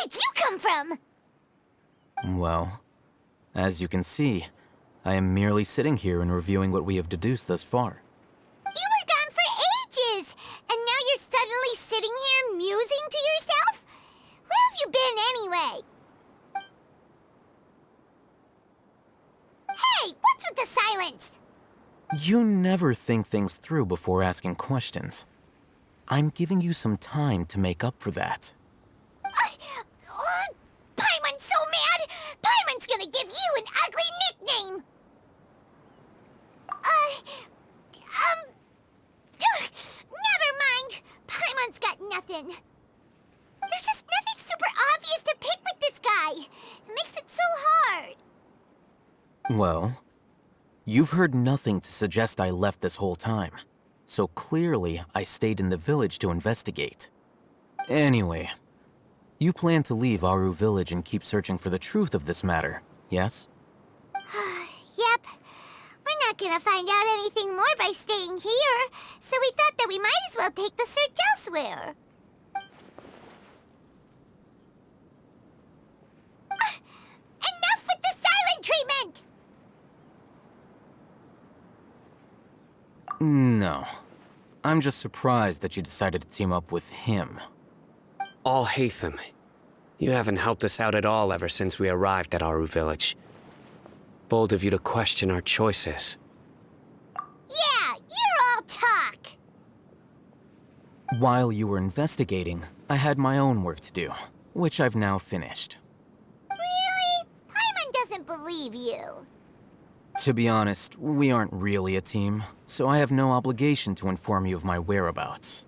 did you come from? Well, as you can see, I am merely sitting here and reviewing what we have deduced thus far. You were gone for ages, and now you're suddenly sitting here musing to yourself? Where have you been anyway? Hey, what's with the silence? You never think things through before asking questions. I'm giving you some time to make up for that. Paimon's so mad! Paimon's gonna give you an ugly nickname! Never mind. Paimon's got nothing. There's just nothing super obvious to pick with this guy. It makes it so hard. Well, you've heard nothing to suggest I left this whole time. So clearly, I stayed in the village to investigate. Anyway, you plan to leave Aru village and keep searching for the truth of this matter, yes? Yep. We're not gonna find out anything more by staying here, so we thought that we might as well take the search elsewhere. Enough with the silent treatment! No. I'm just surprised that you decided to team up with him. Alhaitham, you haven't helped us out at all ever since we arrived at Aru village. Bold of you to question our choices. Yeah, you're all talk. While you were investigating, I had my own work to do, which I've now finished. Really? Paimon doesn't believe you. To be honest, we aren't really a team, so I have no obligation to inform you of my whereabouts.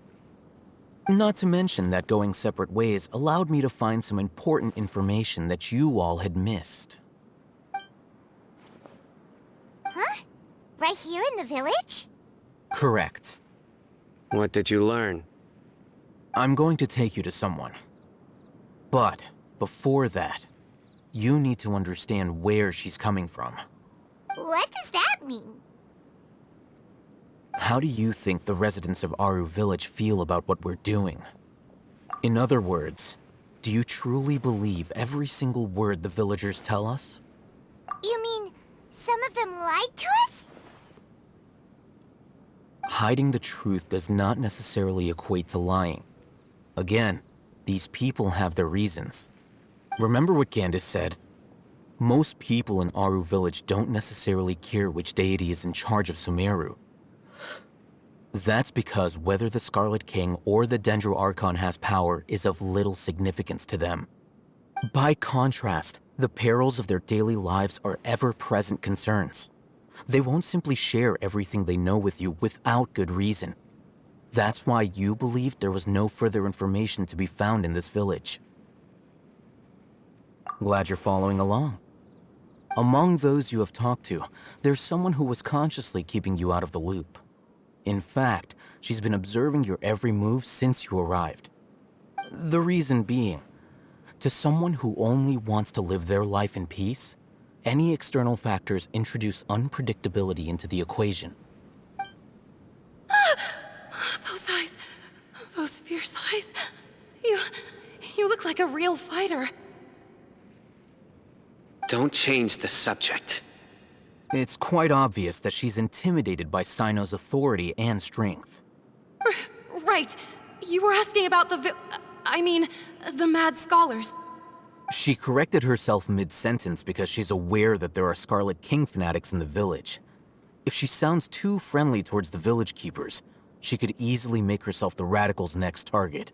Not to mention that going separate ways allowed me to find some important information that you all had missed. Huh? Right here in the village? Correct. What did you learn? I'm going to take you to someone. But before that, you need to understand where she's coming from. What does that mean? How do you think the residents of Aru village feel about what we're doing? In other words, do you truly believe every single word the villagers tell us? You mean, some of them lied to us? Hiding the truth does not necessarily equate to lying. Again, these people have their reasons. Remember what Gandis said? Most people in Aru village don't necessarily care which deity is in charge of Sumeru. That's because whether the Scarlet King or the Dendro Archon has power is of little significance to them. By contrast, the perils of their daily lives are ever-present concerns. They won't simply share everything they know with you without good reason. That's why you believed there was no further information to be found in this village. Glad you're following along. Among those you have talked to, there's someone who was consciously keeping you out of the loop. In fact, she's been observing your every move since you arrived. The reason being, to someone who only wants to live their life in peace, any external factors introduce unpredictability into the equation. Those eyes, those fierce eyes. You look like a real fighter. Don't change the subject. It's quite obvious that she's intimidated by Sino's authority and strength. Right. You were asking about the mad scholars. She corrected herself mid-sentence because she's aware that there are Scarlet King fanatics in the village. If she sounds too friendly towards the village keepers, she could easily make herself the Radicals' next target.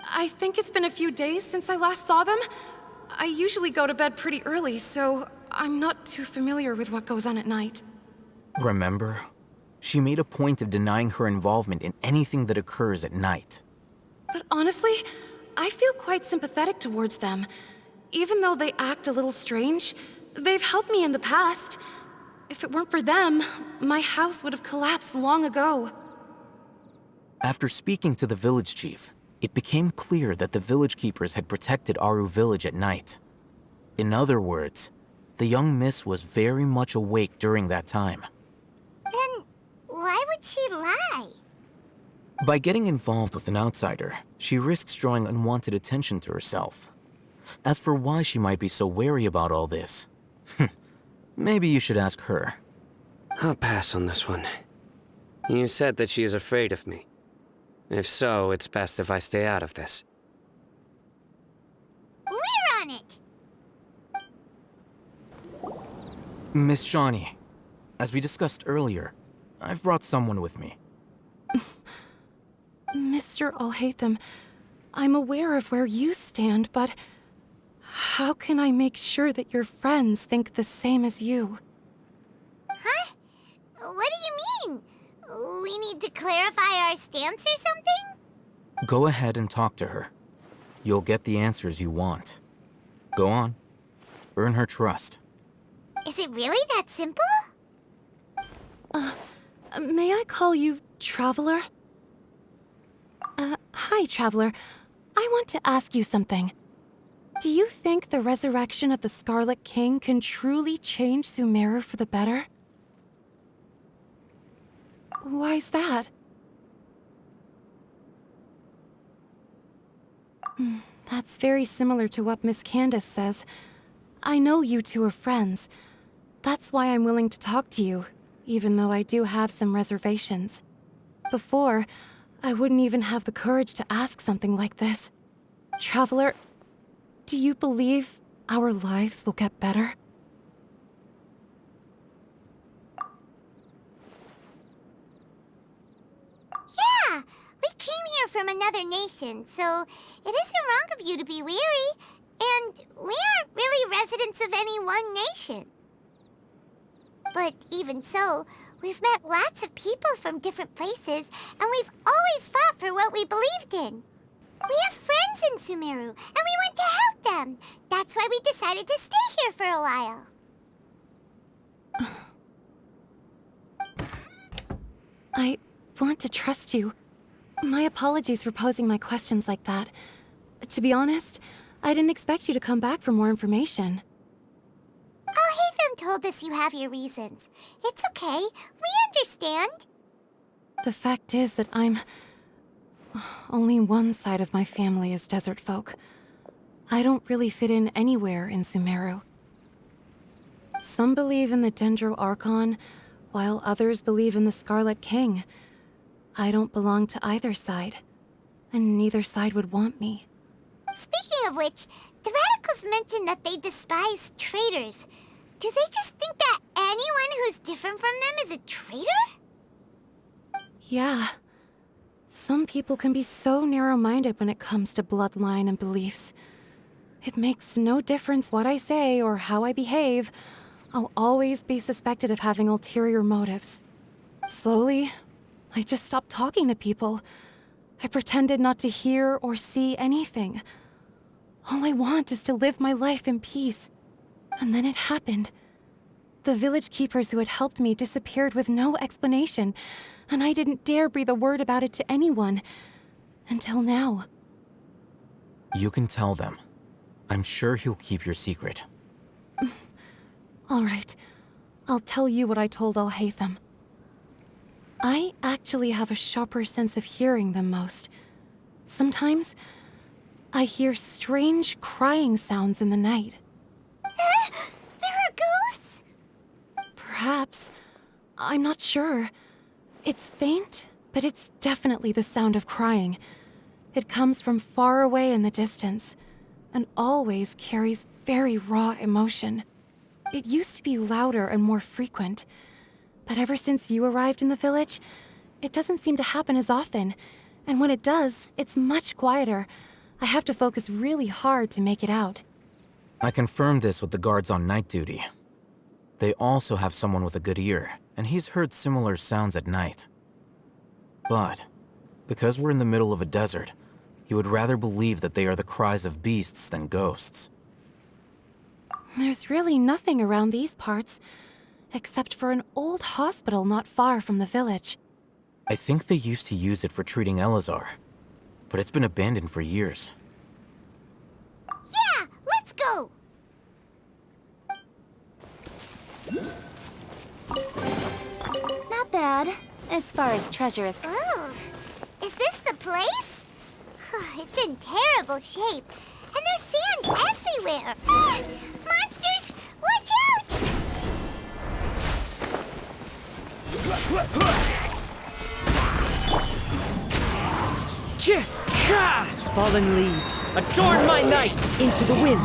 I think it's been a few days since I last saw them. I usually go to bed pretty early, so I'm not too familiar with what goes on at night. Remember? She made a point of denying her involvement in anything that occurs at night. But honestly, I feel quite sympathetic towards them. Even though they act a little strange, they've helped me in the past. If it weren't for them, my house would have collapsed long ago. After speaking to the village chief, it became clear that the village keepers had protected Aru village at night. In other words, the young miss was very much awake during that time. Then, why would she lie? By getting involved with an outsider, she risks drawing unwanted attention to herself. As for why she might be so wary about all this, maybe you should ask her. I'll pass on this one. You said that she is afraid of me. If so, it's best if I stay out of this. We're on it! Miss Shawnee, as we discussed earlier, I've brought someone with me. Mr. Alhaitham, I'm aware of where you stand, but how can I make sure that your friends think the same as you? Huh? What do you mean? We need to clarify our stance or something? Go ahead and talk to her. You'll get the answers you want. Go on. Earn her trust. Is it really that simple? May I call you Traveler? Hi, Traveler. I want to ask you something. Do you think the resurrection of the Scarlet King can truly change Sumeru for the better? Why's that? That's very similar to what Miss Candace says. I know you two are friends. That's why I'm willing to talk to you, even though I do have some reservations. Before, I wouldn't even have the courage to ask something like this. Traveler, do you believe our lives will get better? Yeah! We came here from another nation, so it isn't wrong of you to be weary. And we aren't really residents of any one nation. But even so, we've met lots of people from different places, and we've always fought for what we believed in. We have friends in Sumeru, and we want to help them. That's why we decided to stay here for a while. I want to trust you. My apologies for posing my questions like that. To be honest, I didn't expect you to come back for more information. Alhaitham told us you have your reasons. It's okay. We understand. The fact is that only one side of my family is desert folk. I don't really fit in anywhere in Sumeru. Some believe in the Dendro Archon, while others believe in the Scarlet King. I don't belong to either side, and neither side would want me. Speaking of which, the Radicals mentioned that they despise traitors. Do they just think that anyone who's different from them is a traitor? Yeah. Some people can be so narrow-minded when it comes to bloodline and beliefs. It makes no difference what I say or how I behave. I'll always be suspected of having ulterior motives. Slowly, I just stopped talking to people. I pretended not to hear or see anything. All I want is to live my life in peace. And then it happened. The village keepers who had helped me disappeared with no explanation, and I didn't dare breathe a word about it to anyone. Until now. You can tell them. I'm sure he'll keep your secret. All right. I'll tell you what I told Alhaitham. I actually have a sharper sense of hearing than most. Sometimes, I hear strange crying sounds in the night. There are ghosts? Perhaps. I'm not sure. It's faint, but it's definitely the sound of crying. It comes from far away in the distance, and always carries very raw emotion. It used to be louder and more frequent, but ever since you arrived in the village, it doesn't seem to happen as often, and when it does, it's much quieter. I have to focus really hard to make it out. I confirmed this with the guards on night duty. They also have someone with a good ear, and he's heard similar sounds at night. But, because we're in the middle of a desert, he would rather believe that they are the cries of beasts than ghosts. There's really nothing around these parts, except for an old hospital not far from the village. I think they used to use it for treating Elazar, but it's been abandoned for years. Yeah, let's go! Not bad, as far as treasure is concerned. Ooh, is this the place? It's in terrible shape, and there's sand run everywhere. Ah, monsters, watch out! Fallen leaves, adorn my night into the wind.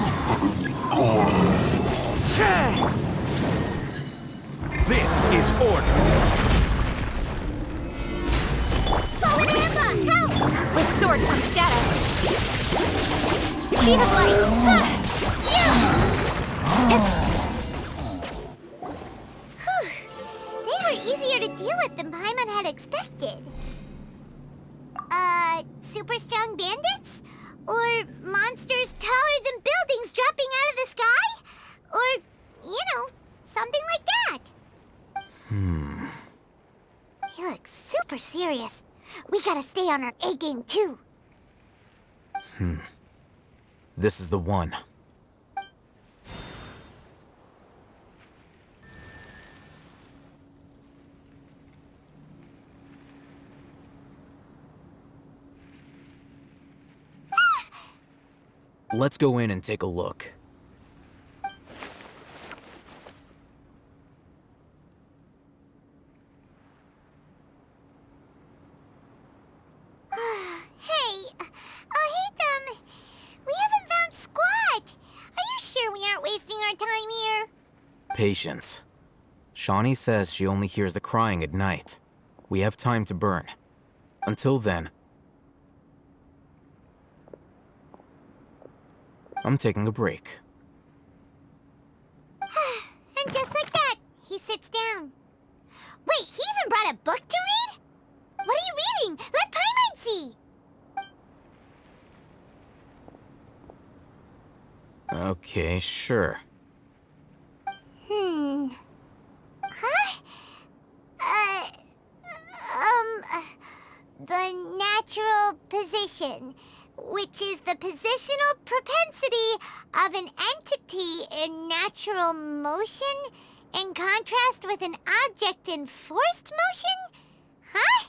This is order. Fallen Emma, help! With sword comes shadow. Speed of light. They were easier to deal with than Paimon had expected. Super strong bandits? Or monsters taller than buildings dropping out of the sky? Or, something like that. He looks super serious. We gotta stay on our A game too. This is the one. Let's go in and take a look. Hey, Alhaitham, we haven't found squat. Are you sure we aren't wasting our time here? Patience. Shawnee says she only hears the crying at night. We have time to burn. Until then, I'm taking a break. And just like that, he sits down. Wait, he even brought a book to read? What are you reading? Let Paimon see. Okay, sure. Huh? The natural position, which is the positional propensity of an entity in natural motion in contrast with an object in forced motion? Huh?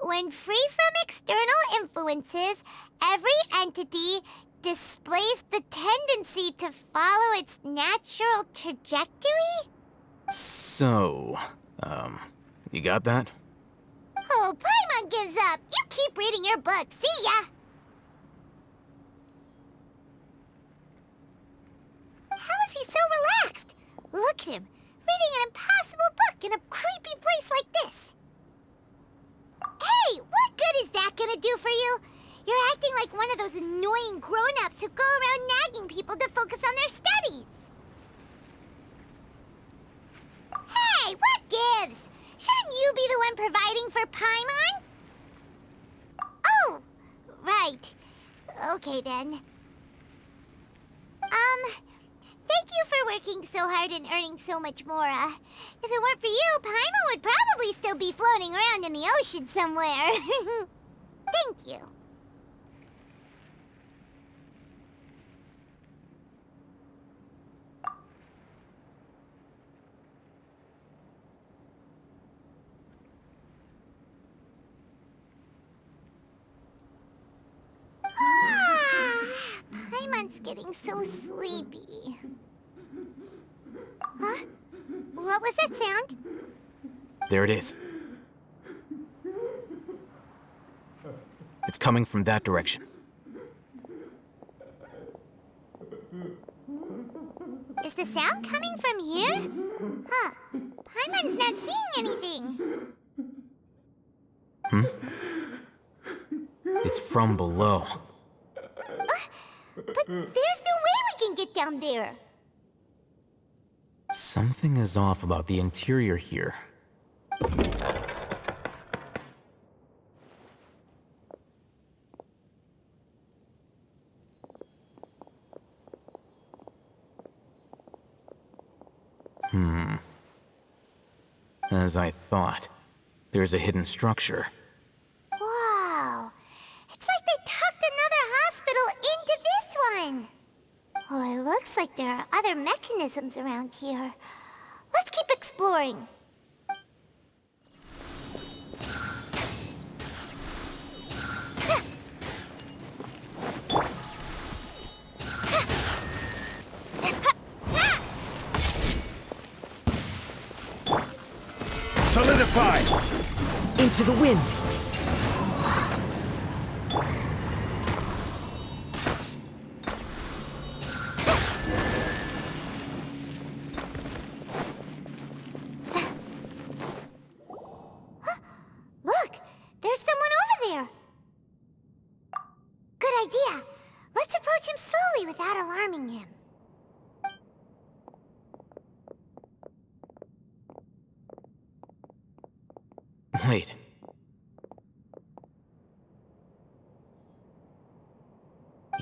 When free from external influences, every entity displays the tendency to follow its natural trajectory? So, you got that? Oh, Paimon gives up. You keep reading your book. See ya! How is he so relaxed? Look at him, reading an impossible book in a creepy place like this. Hey, what good is that gonna do for you? You're acting like one of those annoying grown-ups who go around nagging people to focus on their studies. Hey, what gives? Shouldn't you be the one providing for Paimon? Oh, right. Okay then. Thank you for working so hard and earning so much more. If it weren't for you, Paimon would probably still be floating around in the ocean somewhere. Thank you. Paimon's getting so sleepy. Huh? What was that sound? There it is. It's coming from that direction. Is the sound coming from here? Huh. Paimon's not seeing anything. It's from below. But there's no way we can get down there. Something is off about the interior here. As I thought, there's a hidden structure. Wow. It's like they tucked another hospital into this one. Oh, it looks like there are other mechanisms around here. Let's keep exploring. Solidify! Into the wind. Look! There's someone over there! Good idea. Let's approach him slowly without alarming him. Wait.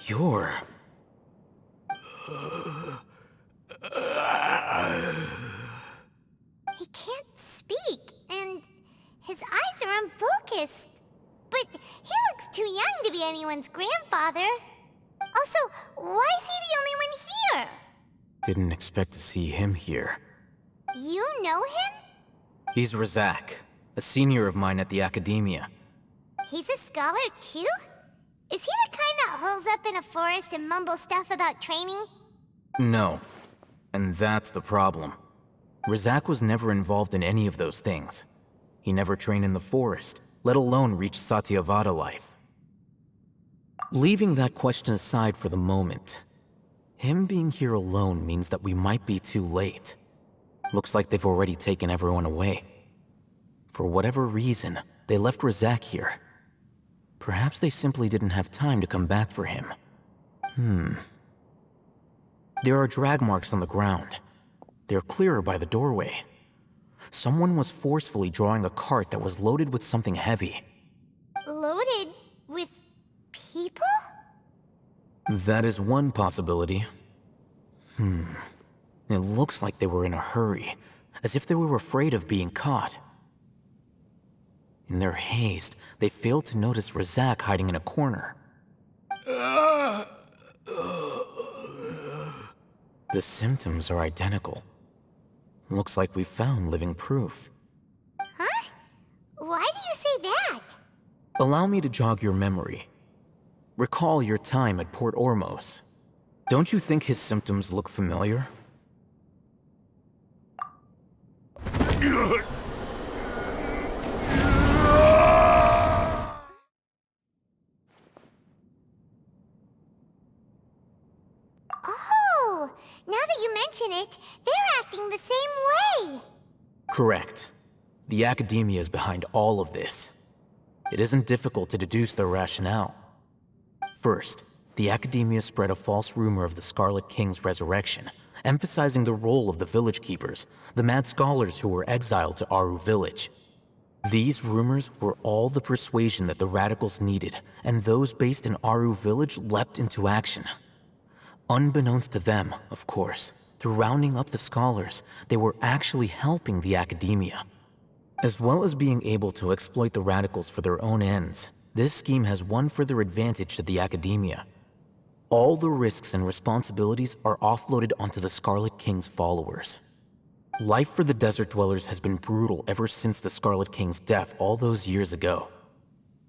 You're... He can't speak, and his eyes are unfocused. But he looks too young to be anyone's grandfather. Also, why is he the only one here? Didn't expect to see him here. You know him? He's Razak, a senior of mine at the Academia. He's a scholar too? Is he the kind that holes up in a forest and mumbles stuff about training? No. And that's the problem. Razak was never involved in any of those things. He never trained in the forest, let alone reach Satyavada life. Leaving that question aside for the moment, him being here alone means that we might be too late. Looks like they've already taken everyone away. For whatever reason, they left Razak here. Perhaps they simply didn't have time to come back for him. There are drag marks on the ground. They're clearer by the doorway. Someone was forcefully drawing a cart that was loaded with something heavy. Loaded with people? That is one possibility. It looks like they were in a hurry, as if they were afraid of being caught. In their haste, they failed to notice Razak hiding in a corner. The symptoms are identical. Looks like we found living proof. Huh? Why do you say that? Allow me to jog your memory. Recall your time at Port Ormos. Don't you think his symptoms look familiar? Oh, now that you mention it, they're acting the same way. Correct. The Academia is behind all of this. It isn't difficult to deduce their rationale. First, the Academia spread a false rumor of the Scarlet King's resurrection, emphasizing the role of the village keepers, the mad scholars who were exiled to Aru village. These rumors were all the persuasion that the radicals needed, and those based in Aru village leapt into action. Unbeknownst to them, of course, through rounding up the scholars, they were actually helping the Academia. As well as being able to exploit the radicals for their own ends, this scheme has one further advantage to the Academia. All the risks and responsibilities are offloaded onto the Scarlet King's followers. Life for the desert dwellers has been brutal ever since the Scarlet King's death all those years ago.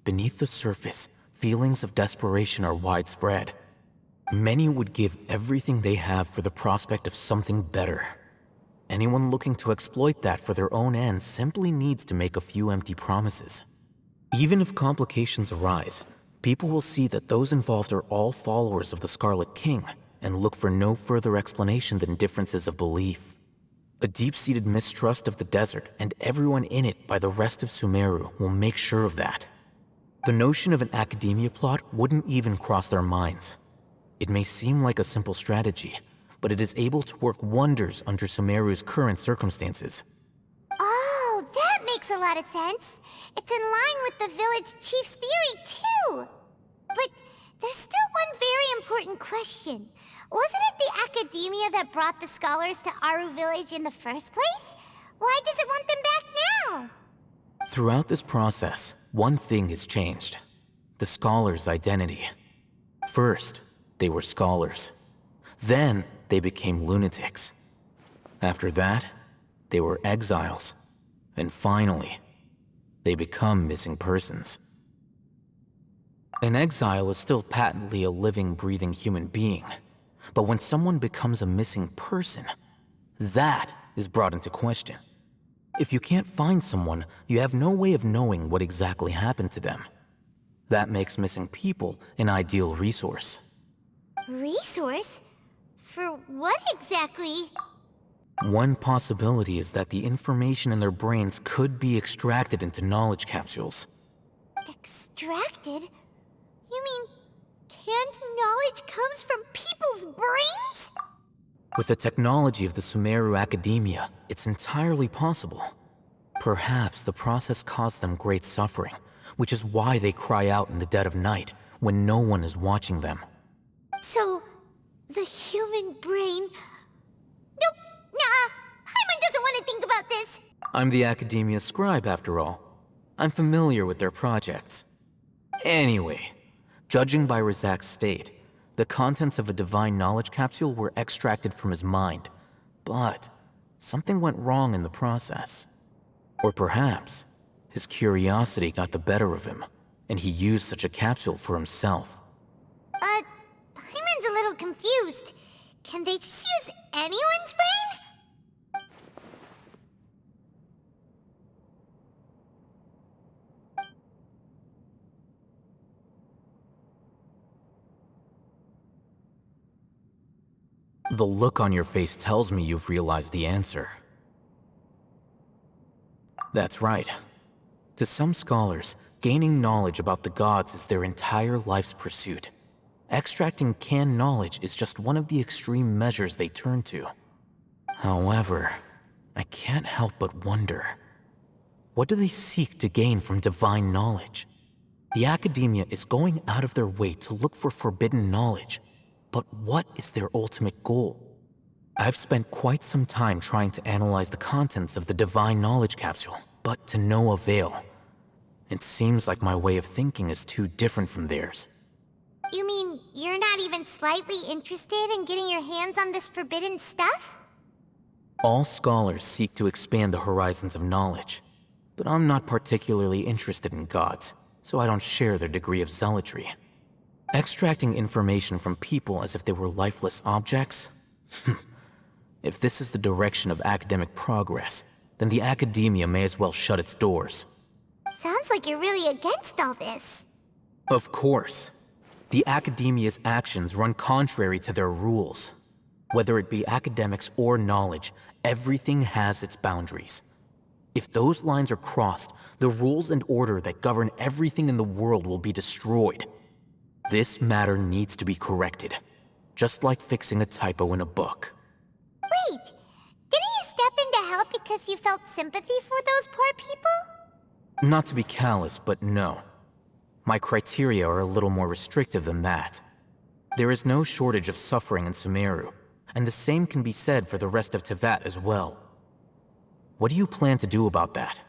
Beneath the surface, feelings of desperation are widespread. Many would give everything they have for the prospect of something better. Anyone looking to exploit that for their own ends simply needs to make a few empty promises. Even if complications arise, people will see that those involved are all followers of the Scarlet King and look for no further explanation than differences of belief. A deep-seated mistrust of the desert and everyone in it by the rest of Sumeru will make sure of that. The notion of an Academia plot wouldn't even cross their minds. It may seem like a simple strategy, but it is able to work wonders under Sumeru's current circumstances. Oh, that makes a lot of sense. It's in line with the village chief's theory, too. But there's still one very important question. Wasn't it the Academia that brought the scholars to Aru village in the first place? Why does it want them back now? Throughout this process, one thing has changed. The scholars' identity. First, they were scholars. Then, they became lunatics. After that, they were exiles. And finally, they become missing persons. An exile is still patently a living, breathing human being. But when someone becomes a missing person, that is brought into question. If you can't find someone, you have no way of knowing what exactly happened to them. That makes missing people an ideal resource. Resource? For what exactly? One possibility is that the information in their brains could be extracted into knowledge capsules. Extracted? You mean canned knowledge comes from people's brains? With the technology of the Sumeru academia, it's entirely possible. Perhaps the process caused them great suffering, which is why they cry out in the dead of night when no one is watching them. So, the human brain... Nope, nah, Paimon doesn't want to think about this. I'm the academia scribe, after all. I'm familiar with their projects. Anyway, judging by Razak's state, the contents of a divine knowledge capsule were extracted from his mind, but something went wrong in the process. Or perhaps his curiosity got the better of him, and he used such a capsule for himself. Paimon's a little confused. Can they just use anyone's brain? The look on your face tells me you've realized the answer. That's right. To some scholars, gaining knowledge about the gods is their entire life's pursuit. Extracting canned knowledge is just one of the extreme measures they turn to. However, I can't help but wonder, what do they seek to gain from divine knowledge? The academia is going out of their way to look for forbidden knowledge. But what is their ultimate goal? I've spent quite some time trying to analyze the contents of the divine knowledge capsule, but to no avail. It seems like my way of thinking is too different from theirs. You mean you're not even slightly interested in getting your hands on this forbidden stuff? All scholars seek to expand the horizons of knowledge, but I'm not particularly interested in gods, so I don't share their degree of zealotry. Extracting information from people as if they were lifeless objects? If this is the direction of academic progress, then the academia may as well shut its doors. Sounds like you're really against all this. Of course. The academia's actions run contrary to their rules. Whether it be academics or knowledge, everything has its boundaries. If those lines are crossed, the rules and order that govern everything in the world will be destroyed. This matter needs to be corrected, just like fixing a typo in a book. Wait, didn't you step in to help because you felt sympathy for those poor people? Not to be callous, but no. My criteria are a little more restrictive than that. There is no shortage of suffering in Sumeru, and the same can be said for the rest of Teyvat as well. What do you plan to do about that?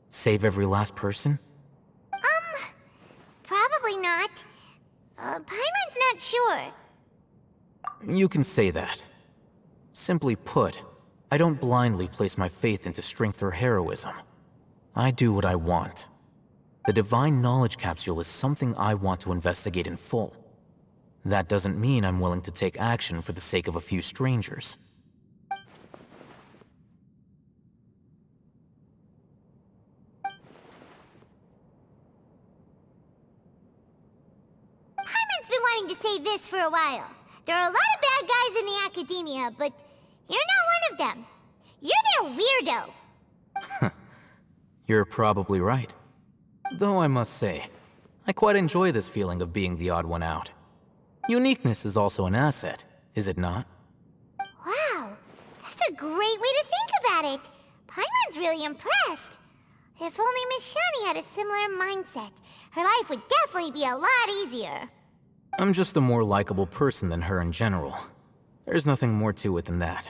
Save every last person? Probably not. Paimon's not sure. You can say that. Simply put, I don't blindly place my faith into strength or heroism. I do what I want. The divine knowledge capsule is something I want to investigate in full. That doesn't mean I'm willing to take action for the sake of a few strangers. Paimon's been wanting to say this for a while. There are a lot of bad guys in the academia, but you're not one of them. You're their weirdo. You're probably right. Though I must say, I quite enjoy this feeling of being the odd one out. Uniqueness is also an asset, is it not? Wow, that's a great way to think about it. Paimon's really impressed. If only Miss Shani had a similar mindset, her life would definitely be a lot easier. I'm just a more likable person than her in general. There's nothing more to it than that.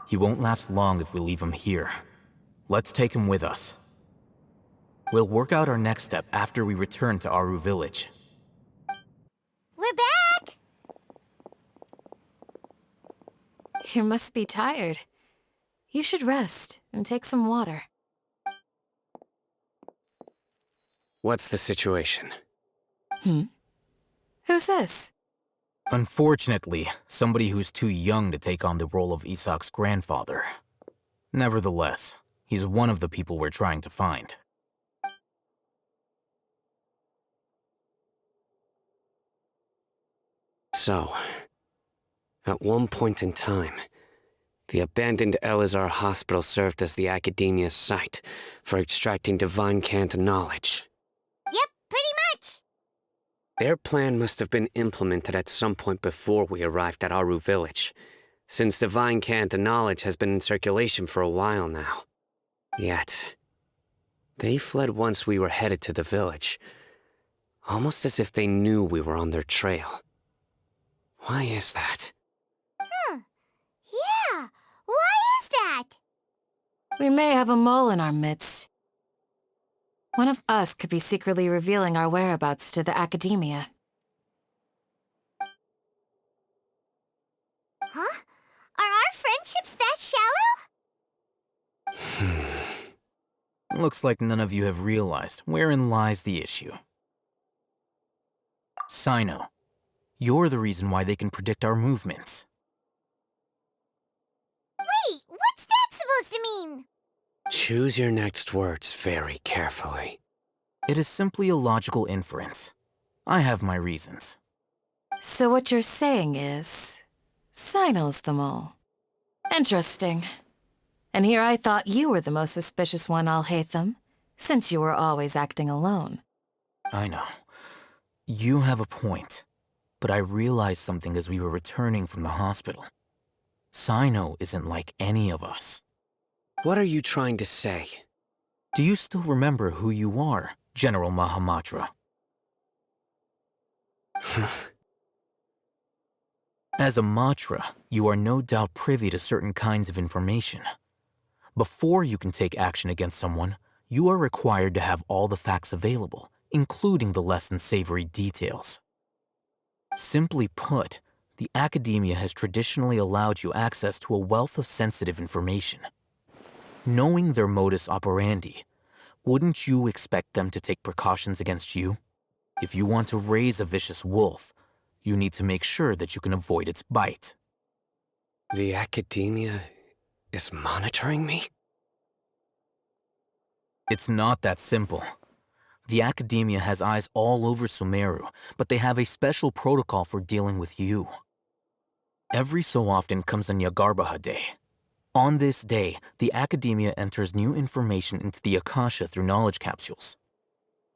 He won't last long if we leave him here. Let's take him with us. We'll work out our next step after we return to Aru Village. We're back! You must be tired. You should rest and take some water. What's the situation? Who's this? Unfortunately, somebody who's too young to take on the role of Isak's grandfather. Nevertheless, he's one of the people we're trying to find. So, at one point in time, the abandoned Elazar Hospital served as the Academia's site for extracting divine cant knowledge. Yep, pretty much. Their plan must have been implemented at some point before we arrived at Aru Village, since divine cant knowledge has been in circulation for a while now. Yet, they fled once we were headed to the village, almost as if they knew we were on their trail. Why is that? Yeah, why is that? We may have a mole in our midst. One of us could be secretly revealing our whereabouts to the Academia. Huh? Are our friendships that shallow? Looks like none of you have realized wherein lies the issue. Sino, you're the reason why they can predict our movements. Wait, what's that supposed to mean? Choose your next words very carefully. It is simply a logical inference. I have my reasons. So what you're saying is, Sino's the mole. Interesting. And here I thought you were the most suspicious one, Alhaitham, since you were always acting alone. I know. You have a point. But I realized something as we were returning from the hospital. Sino isn't like any of us. What are you trying to say? Do you still remember who you are, General Mahamatra? As a Matra, you are no doubt privy to certain kinds of information. Before you can take action against someone, you are required to have all the facts available, including the less than savory details. Simply put, the Academia has traditionally allowed you access to a wealth of sensitive information. Knowing their modus operandi, wouldn't you expect them to take precautions against you? If you want to raise a vicious wolf, you need to make sure that you can avoid its bite. The Academia is monitoring me? It's not that simple. The Academia has eyes all over Sumeru, but they have a special protocol for dealing with you. Every so often comes a Nyagarbaha Day. On this day, the Academia enters new information into the Akasha through knowledge capsules.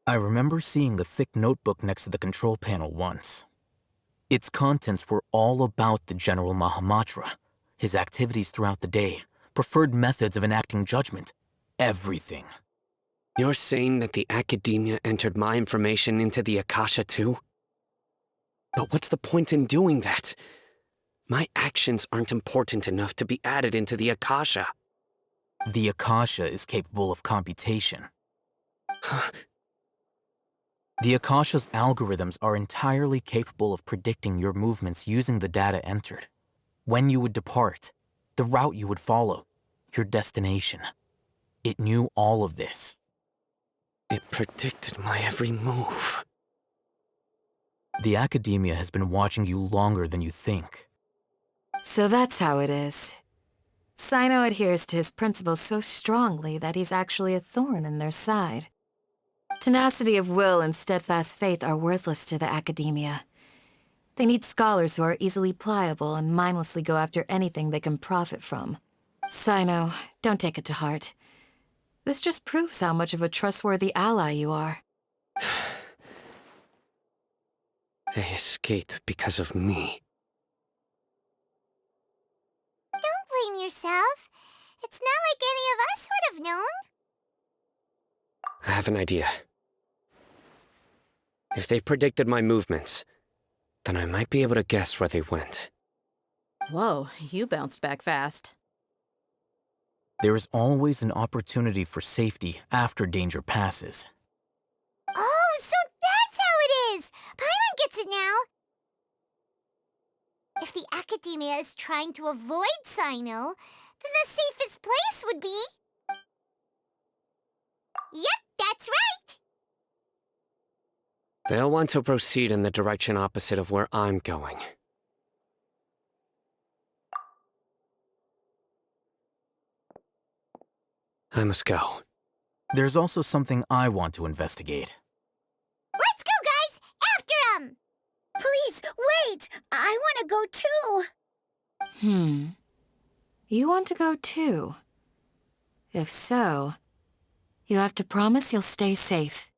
I remember seeing a thick notebook next to the control panel once. Its contents were all about the General Mahamatra, his activities throughout the day, preferred methods of enacting judgment, everything. You're saying that the Academia entered my information into the Akasha too? But what's the point in doing that? My actions aren't important enough to be added into the Akasha. The Akasha is capable of computation. The Akasha's algorithms are entirely capable of predicting your movements using the data entered. When you would depart, the route you would follow, your destination. It knew all of this. It predicted my every move. The Academia has been watching you longer than you think. So that's how it is. Sino adheres to his principles so strongly that he's actually a thorn in their side. Tenacity of will and steadfast faith are worthless to the Academia. They need scholars who are easily pliable and mindlessly go after anything they can profit from. Sino, don't take it to heart. This just proves how much of a trustworthy ally you are. They escaped because of me. Don't blame yourself. It's not like any of us would have known. I have an idea. If they predicted my movements, then I might be able to guess where they went. Whoa, you bounced back fast. There is always an opportunity for safety after danger passes. Oh, so that's how it is! Paimon gets it now! If the Academia is trying to avoid Sino, then the safest place would be... Yep, that's right! They'll want to proceed in the direction opposite of where I'm going. I must go. There's also something I want to investigate. Let's go, guys! After him! Please, wait! I want to go too! You want to go too? If so, you have to promise you'll stay safe.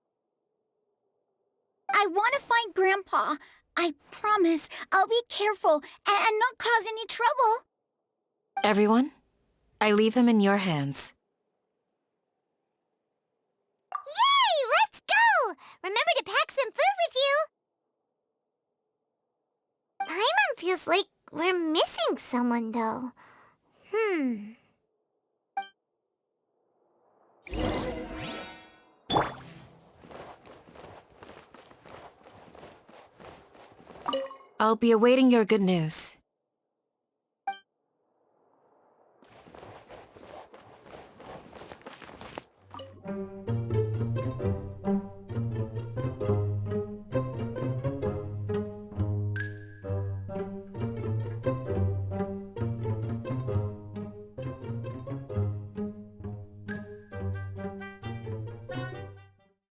I want to find Grandpa. I promise I'll be careful and not cause any trouble. Everyone, I leave him in your hands. Yay! Let's go! Remember to pack some food with you. Paimon feels like we're missing someone, though. I'll be awaiting your good news.